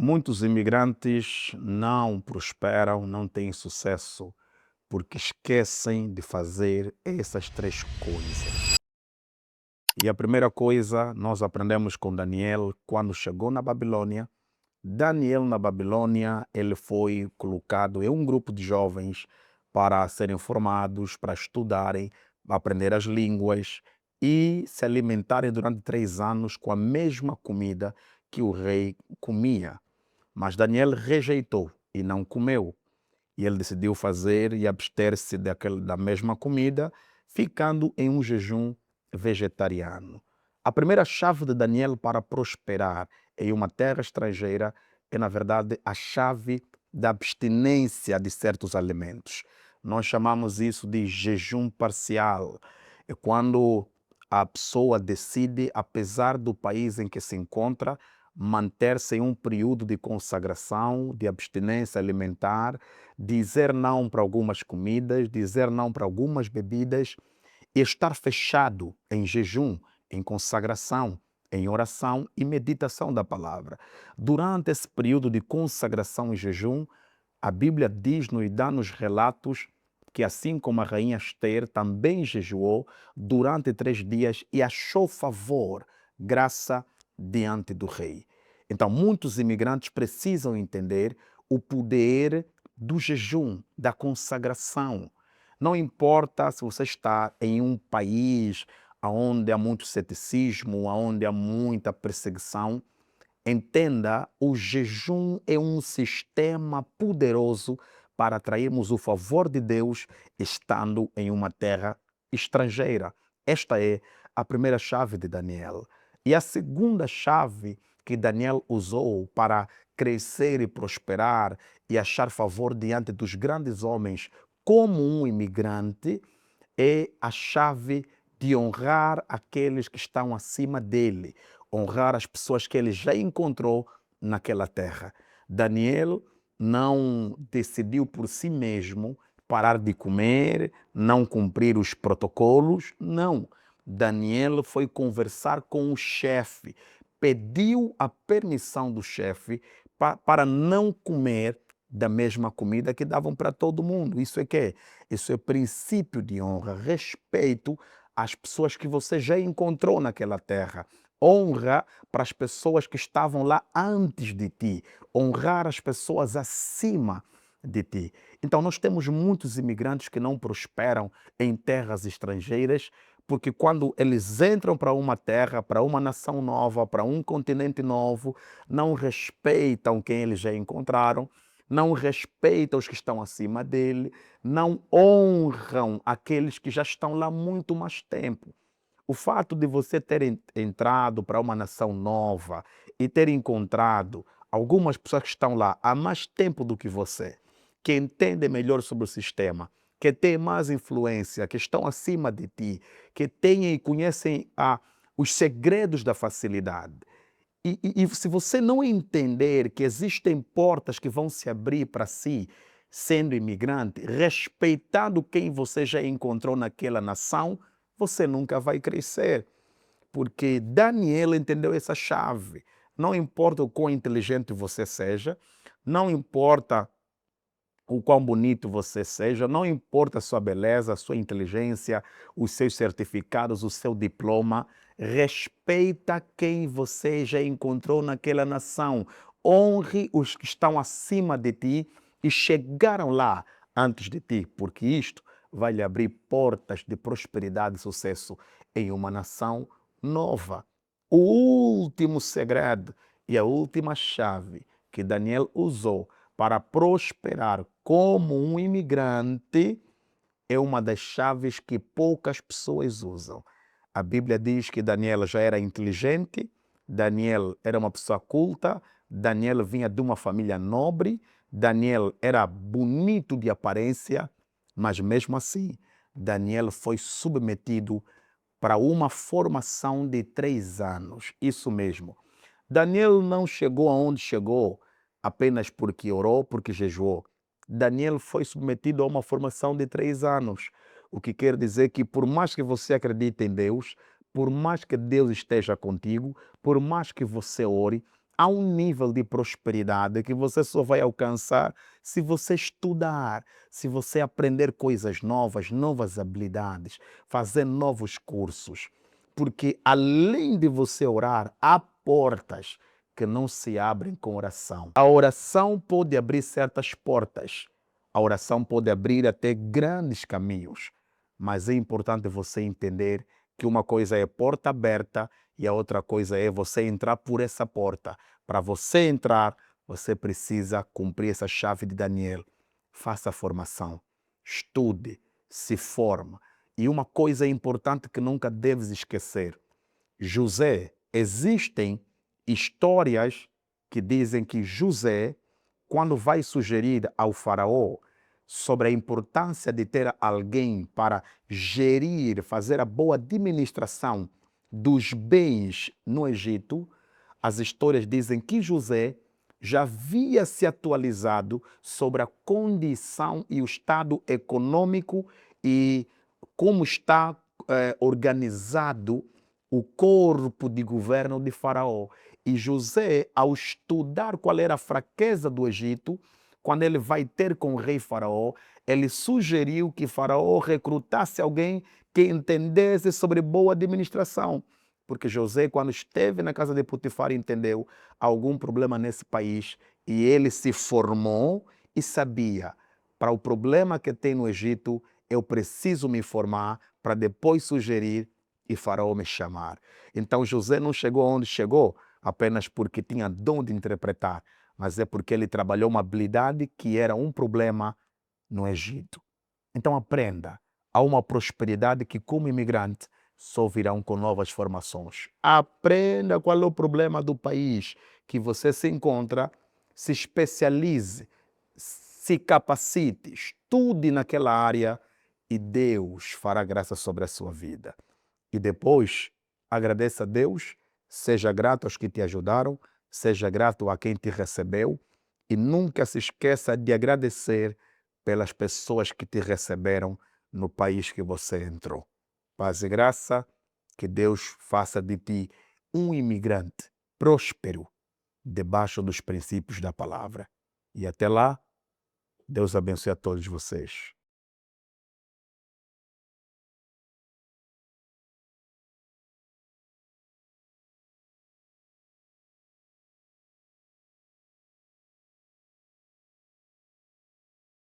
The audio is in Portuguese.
Muitos imigrantes não prosperam, não têm sucesso, porque esquecem de fazer essas três coisas. E a primeira coisa nós aprendemos com Daniel quando chegou na Babilônia. Daniel na Babilônia, ele foi colocado em um grupo de jovens para serem formados, para estudarem, aprender as línguas e se alimentarem durante 3 anos com a mesma comida que o rei comia. Mas Daniel rejeitou e não comeu. E ele decidiu fazer e abster-se da mesma comida, ficando em um jejum vegetariano. A primeira chave de Daniel para prosperar em uma terra estrangeira é, na verdade, a chave da abstinência de certos alimentos. Nós chamamos isso de jejum parcial. É quando a pessoa decide, apesar do país em que se encontra, manter-se em um período de consagração, de abstinência alimentar, dizer não para algumas comidas, dizer não para algumas bebidas e estar fechado em jejum, em consagração, em oração e meditação da palavra. Durante esse período de consagração e jejum, a Bíblia diz-nos e dá-nos relatos que, assim como a rainha Esther também jejuou durante 3 dias e achou favor, graça diante do rei. Então, muitos imigrantes precisam entender o poder do jejum, da consagração. Não importa se você está em um país onde há muito ceticismo, onde há muita perseguição, entenda, o jejum é um sistema poderoso para atrairmos o favor de Deus estando em uma terra estrangeira. Esta é a primeira chave de Daniel. E a segunda chave que Daniel usou para crescer e prosperar e achar favor diante dos grandes homens como um imigrante é a chave de honrar aqueles que estão acima dele, honrar as pessoas que ele já encontrou naquela terra. Daniel não decidiu por si mesmo parar de comer, não cumprir os protocolos, não. Daniel foi conversar com o chefe, pediu a permissão do chefe para não comer da mesma comida que davam para todo mundo. Isso é que é? Isso é princípio de honra, respeito às pessoas que você já encontrou naquela terra. Honra para as pessoas que estavam lá antes de ti. Honrar as pessoas acima de ti. Então, nós temos muitos imigrantes que não prosperam em terras estrangeiras, porque quando eles entram para uma terra, para uma nação nova, para um continente novo, não respeitam quem eles já encontraram, não respeitam os que estão acima dele, não honram aqueles que já estão lá muito mais tempo. O fato de você ter entrado para uma nação nova e ter encontrado algumas pessoas que estão lá há mais tempo do que você, que entendem melhor sobre o sistema, que têm mais influência, que estão acima de ti, que têm e conhecem os segredos da facilidade. E se você não entender que existem portas que vão se abrir para si, sendo imigrante, respeitando quem você já encontrou naquela nação, você nunca vai crescer. Porque Daniel entendeu essa chave. Não importa o quão inteligente você seja, não importa o quão bonito você seja, não importa a sua beleza, a sua inteligência, os seus certificados, o seu diploma, respeita quem você já encontrou naquela nação. Honre os que estão acima de ti e chegaram lá antes de ti, porque isto vai lhe abrir portas de prosperidade e sucesso em uma nação nova. O último segredo e a última chave que Daniel usou para prosperar como um imigrante é uma das chaves que poucas pessoas usam. A Bíblia diz que Daniel já era inteligente, Daniel era uma pessoa culta, Daniel vinha de uma família nobre, Daniel era bonito de aparência, mas mesmo assim, Daniel foi submetido para uma formação de 3 anos. Isso mesmo. Daniel não chegou aonde chegou apenas porque orou, porque jejuou. Daniel foi submetido a uma formação de 3 anos, o que quer dizer que por mais que você acredite em Deus, por mais que Deus esteja contigo, por mais que você ore, Há um nível de prosperidade que você só vai alcançar se você estudar, se você aprender coisas novas, novas habilidades, fazer novos cursos. Porque além de você orar, há portas que não se abrem com oração. A oração pode abrir certas portas. A oração pode abrir até grandes caminhos. Mas é importante você entender que uma coisa é porta aberta e a outra coisa é você entrar por essa porta. Para você entrar, você precisa cumprir essa chave de Daniel. Faça a formação, estude, se forma. E uma coisa importante que nunca deves esquecer: José, existem histórias que dizem que José, quando vai sugerir ao faraó sobre a importância de ter alguém para gerir, fazer a boa administração dos bens no Egito, as histórias dizem que José já havia se atualizado sobre a condição e o estado econômico e como está organizado o corpo de governo de Faraó. E José, ao estudar qual era a fraqueza do Egito, quando ele vai ter com o rei Faraó, ele sugeriu que Faraó recrutasse alguém que entendesse sobre boa administração. Porque José, quando esteve na casa de Potifar, entendeu algum problema nesse país e ele se formou e sabia, para o problema que tem no Egito, eu preciso me formar para depois sugerir e Faraó me chamar. Então José não chegou onde chegou apenas porque tinha dom de interpretar, mas é porque ele trabalhou uma habilidade que era um problema no Egito. Então aprenda, há uma prosperidade que como imigrante só virão com novas formações. Aprenda qual é o problema do país que você se encontra, se especialize, se capacite, estude naquela área e Deus fará graça sobre a sua vida. E depois, agradeça a Deus, seja grato aos que te ajudaram, seja grato a quem te recebeu e nunca se esqueça de agradecer pelas pessoas que te receberam no país que você entrou. Paz e graça, que Deus faça de ti um imigrante próspero, debaixo dos princípios da palavra. E até lá, Deus abençoe a todos vocês.